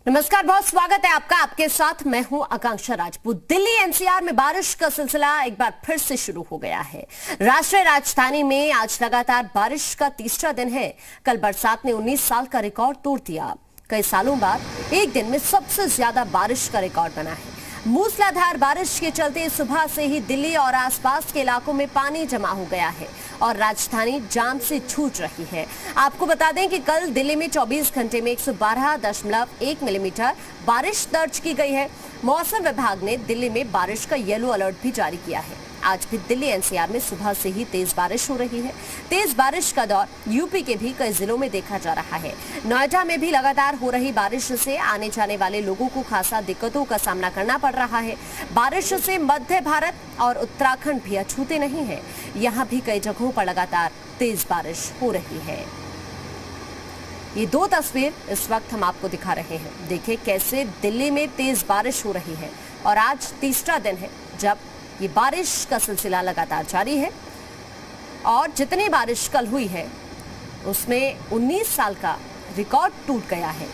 नमस्कार, बहुत स्वागत है आपका। आपके साथ मैं हूं आकांक्षा राजपूत। दिल्ली एनसीआर में बारिश का सिलसिला एक बार फिर से शुरू हो गया है। राष्ट्रीय राजधानी में आज लगातार बारिश का तीसरा दिन है। कल बरसात ने 19 साल का रिकॉर्ड तोड़ दिया। कई सालों बाद एक दिन में सबसे ज्यादा बारिश का रिकॉर्ड बना है। मूसलाधार बारिश के चलते सुबह से ही दिल्ली और आसपास के इलाकों में पानी जमा हो गया है और राजधानी जाम से जूझ रही है। आपको बता दें कि कल दिल्ली में 24 घंटे में 112.1 मिलीमीटर बारिश दर्ज की गई है। मौसम विभाग ने दिल्ली में बारिश का येलो अलर्ट भी जारी किया है। आज भी दिल्ली एनसीआर में सुबह से ही तेज बारिश हो रही है। तेज बारिश का दौर यूपी के भी कई जिलों में देखा जा रहा है। नोएडा में भी लगातार हो रही बारिश से आने जाने वाले लोगों को खासा दिक्कतों का सामना करना पड़ रहा है। बारिश से मध्य भारत और उत्तराखंड भी अछूते नहीं है। यहाँ भी कई जगहों पर लगातार तेज बारिश हो रही है। ये दो तस्वीर इस वक्त हम आपको दिखा रहे हैं। देखिए कैसे दिल्ली में तेज बारिश हो रही है और आज तीसरा दिन है जब ये बारिश का सिलसिला लगातार जारी है। और जितनी बारिश कल हुई है उसमें 19 साल का रिकॉर्ड टूट गया है।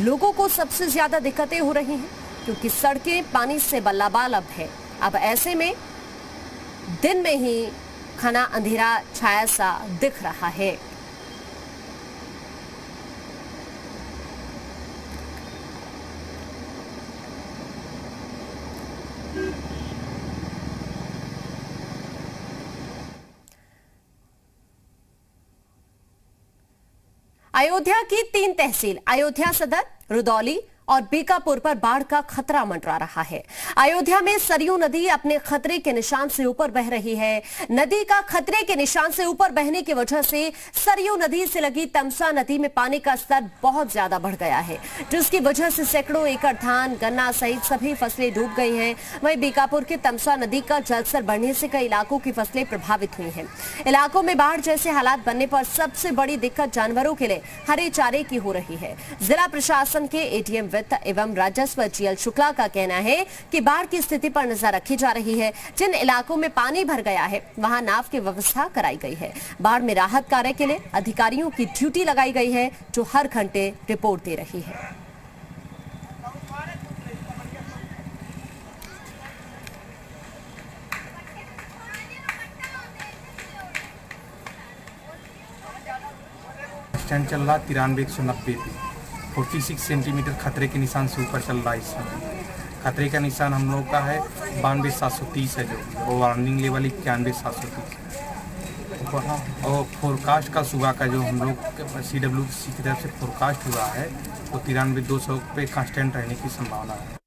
लोगों को सबसे ज्यादा दिक्कतें हो रही हैं क्योंकि सड़कें पानी से बल्लाबालब है। अब ऐसे में दिन में ही घना अंधेरा छाया सा दिख रहा है। अयोध्या की 3 तहसील अयोध्या सदर, रुदौली और बीकापुर पर बाढ़ का खतरा मंडरा रहा है। अयोध्या में सरयू नदी अपने खतरे के निशान से ऊपर बह रही है। नदी का खतरे के निशान से ऊपर बहने की वजह से सरयू नदी से लगी तमसा नदी में पानी का स्तर बहुत ज्यादा बढ़ गया है, जिसकी वजह से सैकड़ों एकड़ धान, गन्ना सहित सभी फसलें डूब गई हैं। वहीं बीकापुर के तमसा नदी का जलस्तर बढ़ने से कई इलाकों की फसलें प्रभावित हुई हैं। इलाकों में बाढ़ जैसे हालात बनने पर सबसे बड़ी दिक्कत जानवरों के लिए हरे चारे की हो रही है। जिला प्रशासन के एडीएम एवं राजस्व जीएल शुक्ला का कहना है कि बाढ़ की स्थिति पर नजर रखी जा रही है। जिन इलाकों में पानी भर गया है वहां नाव की व्यवस्था कराई गई है। बाढ़ में राहत कार्य के लिए अधिकारियों की ड्यूटी लगाई गई है जो हर घंटे रिपोर्ट दे रही है। स्टैंड चल रहा 93-190 पे 46 सेंटीमीटर खतरे के निशान से ऊपर चल रहा है। इस समय खतरे का निशान हम लोग का है 92,730 है, जो वो वार्निंग लेवल 91,730 है। और फोरकास्ट का सुबह का जो हम लोग CWC की तरफ से फोरकास्ट हुआ है वो 93,200 पे कांस्टेंट रहने की संभावना है।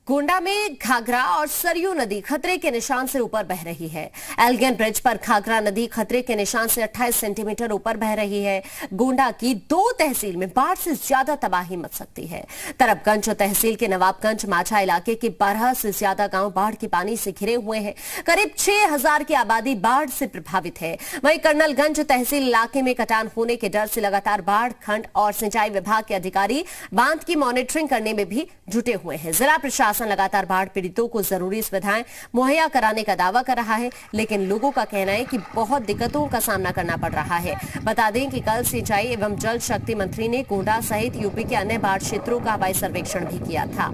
गोंडा में घाघरा और सरयू नदी खतरे के निशान से ऊपर बह रही है। एल्गिन ब्रिज पर घाघरा नदी खतरे के निशान से 28 सेंटीमीटर ऊपर बह रही है। गोंडा की 2 तहसील में बाढ़ से ज्यादा तबाही मच सकती है। तरबगंज तहसील के नवाबगंज माझा इलाके के 12 से ज्यादा गांव बाढ़ के पानी से घिरे हुए हैं। करीब 6,000 की आबादी बाढ़ से प्रभावित है। वहीं कर्नलगंज तहसील इलाके में कटान होने के डर से लगातार बाढ़, खंड और सिंचाई विभाग के अधिकारी बांध की मॉनिटरिंग करने में भी जुटे हुए हैं। जिला प्रशासन लगातार बाढ़ पीड़ितों को जरूरी सुविधाएं मुहैया कराने का दावा कर रहा है, लेकिन लोगों का कहना है कि बहुत दिक्कतों का सामना करना पड़ रहा है। बता दें कि कल सिंचाई एवं जल शक्ति मंत्री ने गोंडा सहित यूपी के अन्य बाढ़ क्षेत्रों का हवाई सर्वेक्षण भी किया था।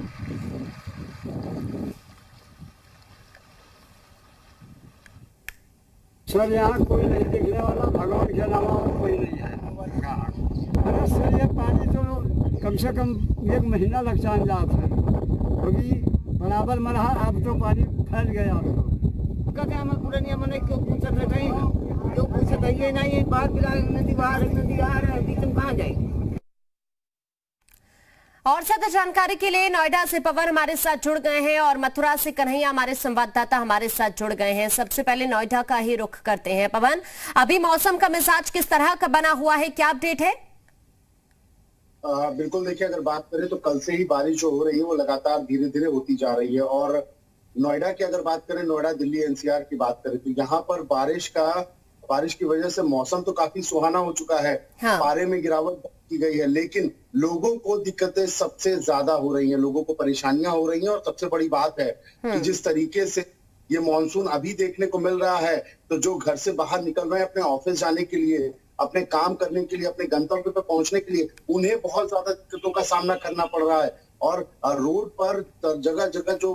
सर यहाँ कोई नहीं दिखने वाला, भगवान के अलावा कोई नहीं है। अरे सर ये पानी तो कम से कम 1 महीना लग जाता है, क्योंकि बराबर मरहा। अब तो पानी फैल गया। अब तो क्या मैं पूरे नियम नहीं क्यों पूछ सकते हैं, जो पूछ सकते ये नहीं। बाहर नदी बाहर बीच में कहाँ जाएगी। और ज्यादा जानकारी के लिए नोएडा से पवन हमारे साथ जुड़ गए हैं और मथुरा से कन्हैया हमारे संवाददाता हमारे साथ जुड़ गए हैं। सबसे पहले नोएडा का ही रुख करते हैं। पवन, अभी मौसम का मिजाज किस तरह का बना हुआ है, क्या अपडेट है? बिल्कुल, देखिए अगर बात करें तो कल से ही बारिश जो हो रही है वो लगातार धीरे धीरे होती जा रही है। और नोएडा की अगर बात करें, नोएडा दिल्ली एनसीआर की बात करें तो यहाँ पर बारिश की वजह से मौसम तो काफी सुहाना हो चुका है। हाँ। पारे में गिरावट की गई है, लेकिन लोगों को दिक्कतें सबसे ज्यादा हो रही हैं, लोगों को परेशानियां हो रही हैं। और सबसे बड़ी बात है कि जिस तरीके से ये मानसून अभी देखने को मिल रहा है, तो जो घर से बाहर निकल रहे हैं अपने ऑफिस जाने के लिए, अपने काम करने के लिए, अपने गंतव्य पर पहुंचने के लिए उन्हें बहुत ज्यादा दिक्कतों का सामना करना पड़ रहा है। और रोड पर जगह जगह जो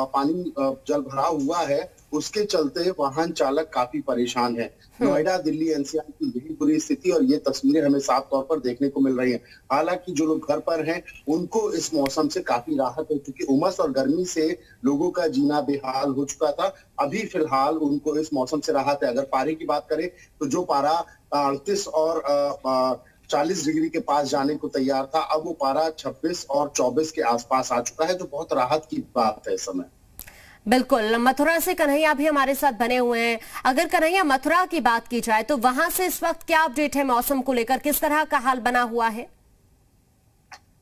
पानी जल भरा हुआ है उसके चलते वाहन चालक काफी परेशान है। नोएडा, दिल्ली, एनसीआर की यही बुरी स्थिति और ये तस्वीरें हमें साफ तौर पर देखने को मिल रही हैं। हालांकि जो लोग घर पर हैं उनको इस मौसम से काफी राहत है, क्योंकि उमस और गर्मी से लोगों का जीना बेहाल हो चुका था। अभी फिलहाल उनको इस मौसम से राहत है। अगर पारे की बात करें तो जो पारा 38 और 40 डिग्री के पास जाने को तैयार था, अब वो पारा 26 और 24 के आसपास आ चुका है, जो बहुत राहत की बात है इस समय। बिल्कुल, मथुरा से कन्हैया भी हमारे साथ बने हुए हैं। अगर कन्हैया मथुरा की बात की जाए तो वहां से इस वक्त क्या अपडेट है मौसम को लेकर, किस तरह का हाल बना हुआ है?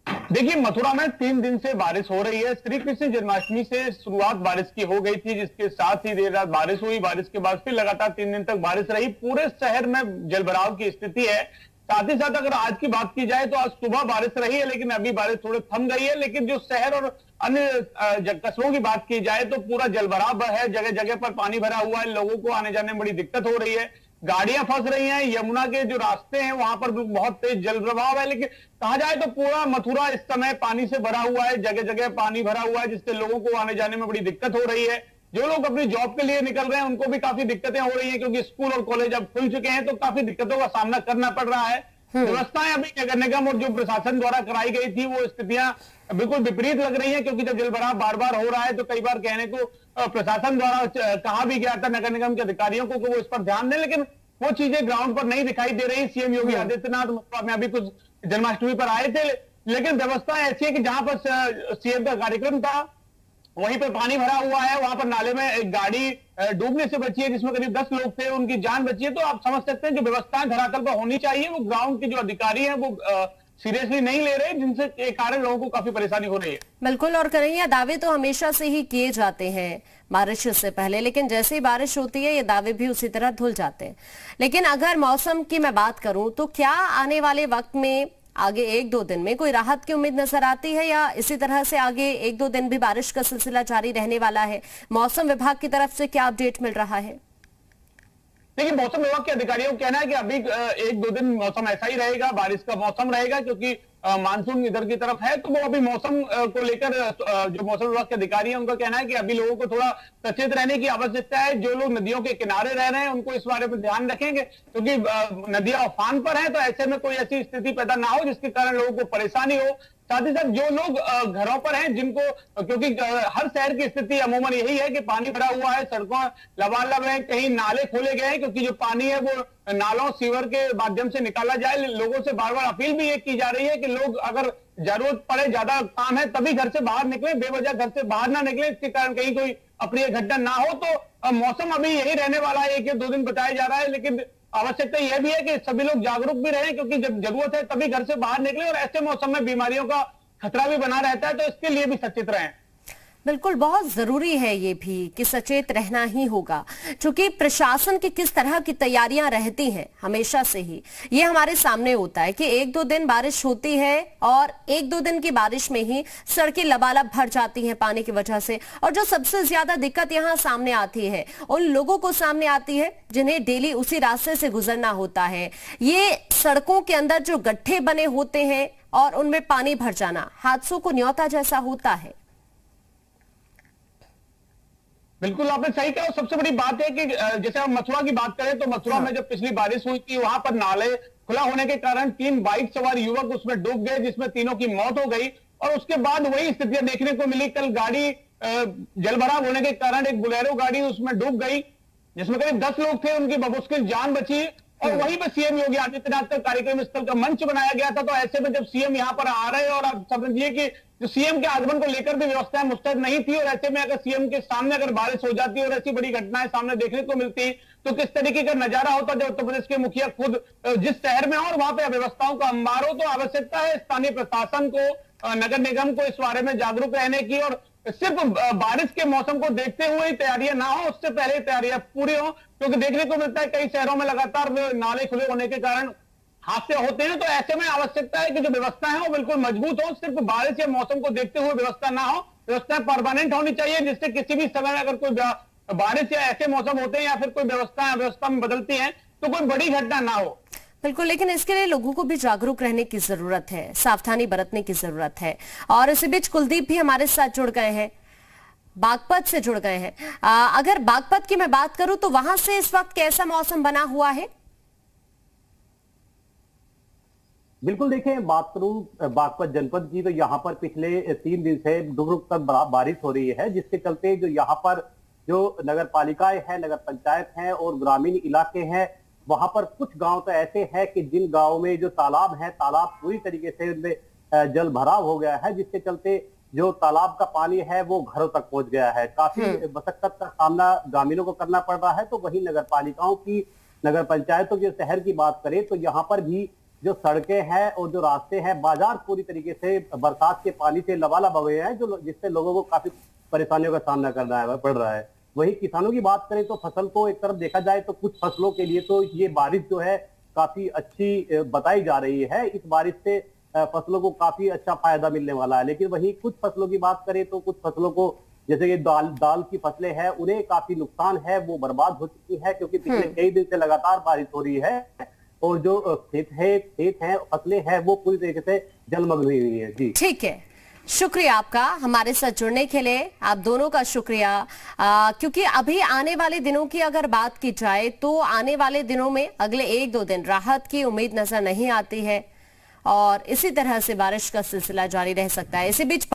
देखिए, मथुरा में 3 दिन से बारिश हो रही है। श्री कृष्ण जन्माष्टमी से शुरुआत बारिश की हो गई थी, जिसके साथ ही देर रात बारिश हुई। बारिश के बाद फिर लगातार 3 दिन तक बारिश रही। पूरे शहर में जलभराव की स्थिति है। साथ ही साथ अगर आज की बात की जाए तो आज सुबह बारिश रही है, लेकिन अभी बारिश थोड़ी थम गई है। लेकिन जो शहर और अन्य कस्बों की बात की जाए तो पूरा जलभराव है, जगह जगह पर पानी भरा हुआ है। लोगों को आने जाने में बड़ी दिक्कत हो रही है, गाड़ियां फंस रही हैं। यमुना के जो रास्ते हैं वहां पर बहुत तेज जल प्रवाह है। लेकिन कहा जाए तो पूरा मथुरा इस समय पानी से भरा हुआ है, जगह जगह पानी भरा हुआ है, जिससे लोगों को आने जाने में बड़ी दिक्कत हो रही है। जो लोग अपनी जॉब के लिए निकल रहे हैं उनको भी काफी दिक्कतें हो रही हैं, क्योंकि स्कूल और कॉलेज अब खुल चुके हैं, तो काफी दिक्कतों का सामना करना पड़ रहा है। व्यवस्थाएं अभी नगर निगम और जो प्रशासन द्वारा कराई गई थी वो स्थितियां बिल्कुल विपरीत लग रही हैं, क्योंकि जब जलभराव बार बार हो रहा है तो कई बार कहने को प्रशासन द्वारा कहा भी गया था नगर निगम के अधिकारियों को कि वो इस पर ध्यान दें, लेकिन वो चीजें ग्राउंड पर नहीं दिखाई दे रही। सीएम योगी आदित्यनाथ मथुरा में अभी कुछ जन्माष्टमी पर आए थे, लेकिन व्यवस्था ऐसी है कि जहां पर सीएम का कार्यक्रम था वहीं पर पानी भरा हुआ है। वहां पर नाले में एक गाड़ी डूबने से बची है, जिसमें करीब 10 लोग थे, उनकी जान बची है। तो आप समझ सकते हैं जो व्यवस्थाएं धरातल पर होनी चाहिए वो ग्राउंड के जो अधिकारी हैं वो सीरियसली नहीं ले रहे, जिनसे के कारण लोगों को काफी परेशानी हो रही है। बिल्कुल, और कन्हैया दावे तो हमेशा से ही किए जाते हैं बारिश से पहले, लेकिन जैसे ही बारिश होती है ये दावे भी उसी तरह धुल जाते हैं। लेकिन अगर मौसम की मैं बात करूं तो क्या आने वाले वक्त में आगे 1-2 दिन में कोई राहत की उम्मीद नजर आती है, या इसी तरह से आगे 1-2 दिन भी बारिश का सिलसिला जारी रहने वाला है? मौसम विभाग की तरफ से क्या अपडेट मिल रहा है? देखिए, मौसम विभाग के अधिकारियों का कहना है कि अभी 1-2 दिन मौसम ऐसा ही रहेगा, बारिश का मौसम रहेगा, क्योंकि मानसून इधर की तरफ है। तो वो अभी मौसम को लेकर जो मौसम विभाग के अधिकारी हैं उनका कहना है कि अभी लोगों को थोड़ा सचेत रहने की आवश्यकता है। जो लोग नदियों के किनारे रह रहे हैं उनको इस बारे में ध्यान रखेंगे, क्योंकि नदियां उफान पर हैं, तो ऐसे में कोई ऐसी स्थिति पैदा ना हो जिसके कारण लोगों को परेशानी हो। साथ ही साथ जो लोग घरों पर हैं जिनको, क्योंकि हर शहर की स्थिति अमूमन यही है कि पानी भरा हुआ है, सड़कों लबालब है, कहीं नाले खोले गए हैं, क्योंकि जो पानी है वो नालों सीवर के माध्यम से निकाला जाए। लोगों से बार बार अपील भी ये की जा रही है कि लोग अगर जरूरत पड़े, ज्यादा काम है, तभी घर से बाहर निकले, बेवजह घर से बाहर ना निकले, इसके कारण कहीं कोई अप्रिय घटना ना हो। तो मौसम अभी यही रहने वाला है, 1 या 2 दिन बताया जा रहा है, लेकिन आवश्यकता यह भी है कि सभी लोग जागरूक भी रहें, क्योंकि जब जरूरत है तभी घर से बाहर निकले, और ऐसे मौसम में बीमारियों का खतरा भी बना रहता है, तो इसके लिए भी सचेत रहें। बिल्कुल, बहुत जरूरी है ये भी कि सचेत रहना ही होगा, क्योंकि प्रशासन की किस तरह की तैयारियां रहती हैं हमेशा से ही ये हमारे सामने होता है कि 1-2 दिन बारिश होती है और 1-2 दिन की बारिश में ही सड़कें लबालब भर जाती हैं पानी की वजह से। और जो सबसे ज्यादा दिक्कत यहाँ सामने आती है उन लोगों को सामने आती है जिन्हें डेली उसी रास्ते से गुजरना होता है। ये सड़कों के अंदर जो गड्ढे बने होते हैं और उनमें पानी भर जाना हादसों को न्योता जैसा होता है। बिल्कुल, आपने सही कहा। सबसे बड़ी बात है कि जैसे हम मथुरा की बात करें तो मथुरा में जब पिछली बारिश हुई थी वहां पर नाले खुला होने के कारण 3 बाइक सवार युवक उसमें डूब गए, जिसमें तीनों की मौत हो गई। और उसके बाद वही स्थितियां देखने को मिली। कल गाड़ी जलभराव होने के कारण एक बुलेरो गाड़ी उसमें डूब गई, जिसमें करीब 10 लोग थे, उनकी बमुश्किल जान बची। और वहीं पर सीएम योगी आदित्यनाथ का कार्यक्रम स्थल का मंच बनाया गया था। तो ऐसे में जब सीएम यहां पर आ रहे, और आप समझिए कि जो सीएम के आगमन को लेकर भी व्यवस्थाएं मुस्तैद नहीं थी, और ऐसे में अगर सीएम के सामने अगर बारिश हो जाती और ऐसी बड़ी घटनाएं सामने देखने को मिलती तो किस तरीके का नजारा होता जब उत्तर प्रदेश के मुखिया खुद जिस शहर में हो और वहां पे अव्यवस्थाओं का अंबार हो। तो आवश्यकता है स्थानीय प्रशासन को, नगर निगम को इस बारे में जागरूक रहने की, और सिर्फ बारिश के मौसम को देखते हुए ही तैयारियां ना हो, उससे पहले तैयारियां पूरी हो, क्योंकि देखने को मिलता है कई शहरों में लगातार नाले खुले होने के कारण हादसे होते हैं। तो ऐसे में आवश्यकता है कि जो व्यवस्था है वो बिल्कुल मजबूत हो, सिर्फ बारिश या मौसम को देखते हुए व्यवस्था ना हो, व्यवस्था परमानेंट होनी चाहिए, जिससे किसी भी समय अगर कोई बारिश या ऐसे मौसम होते हैं या फिर कोई व्यवस्था में बदलती है तो कोई बड़ी घटना ना हो। बिल्कुल, लेकिन इसके लिए लोगों को भी जागरूक रहने की जरूरत है, सावधानी बरतने की जरूरत है। और इसी बीच कुलदीप भी हमारे साथ जुड़ गए हैं, बागपत से जुड़ गए हैं। अगर बागपत की मैं बात करूं तो वहां से इस वक्त कैसा मौसम बना हुआ है? बिल्कुल, देखिए बात करूं बागपत जनपद की तो यहाँ पर पिछले 3 दिन से रुक रुक कर बारिश हो रही है, जिसके चलते जो यहाँ पर जो नगर पालिकाएं हैं, नगर पंचायत हैं और ग्रामीण इलाके हैं, वहां पर कुछ गांव तो ऐसे हैं कि जिन गांवों में जो तालाब है, तालाब पूरी तरीके से उनमें जल भराव हो गया है, जिसके चलते जो तालाब का पानी है वो घरों तक पहुंच गया है। काफी मशक्कत का सामना ग्रामीणों को करना पड़ रहा है। तो वहीं नगर पालिकाओं की, नगर पंचायतों की, शहर की बात करें तो यहाँ पर भी जो सड़कें हैं और जो रास्ते हैं, बाजार पूरी तरीके से बरसात के पानी से लबालब हो गए हैं, जो जिससे लोगों को काफी परेशानियों का सामना करना पड़ रहा है। वहीं किसानों की बात करें तो फसल को एक तरफ देखा जाए तो कुछ फसलों के लिए तो ये बारिश जो है काफी अच्छी बताई जा रही है। इस बारिश से फसलों को काफी अच्छा फायदा मिलने वाला है। लेकिन वहीं कुछ फसलों की बात करें तो कुछ फसलों को, जैसे कि दाल की फसलें हैं, उन्हें काफी नुकसान है, वो बर्बाद हो चुकी है, क्योंकि पिछले कई दिन से लगातार बारिश हो रही है और जो खेत हैं, फसलें हैं, वो पूरी तरीके से जलमग्न हुई है। जी ठीक है, शुक्रिया आपका हमारे साथ जुड़ने के लिए, आप दोनों का शुक्रिया। क्योंकि अभी आने वाले दिनों की अगर बात की जाए तो आने वाले दिनों में अगले 1-2 दिन राहत की उम्मीद नजर नहीं आती है और इसी तरह से बारिश का सिलसिला जारी रह सकता है। इसी बीच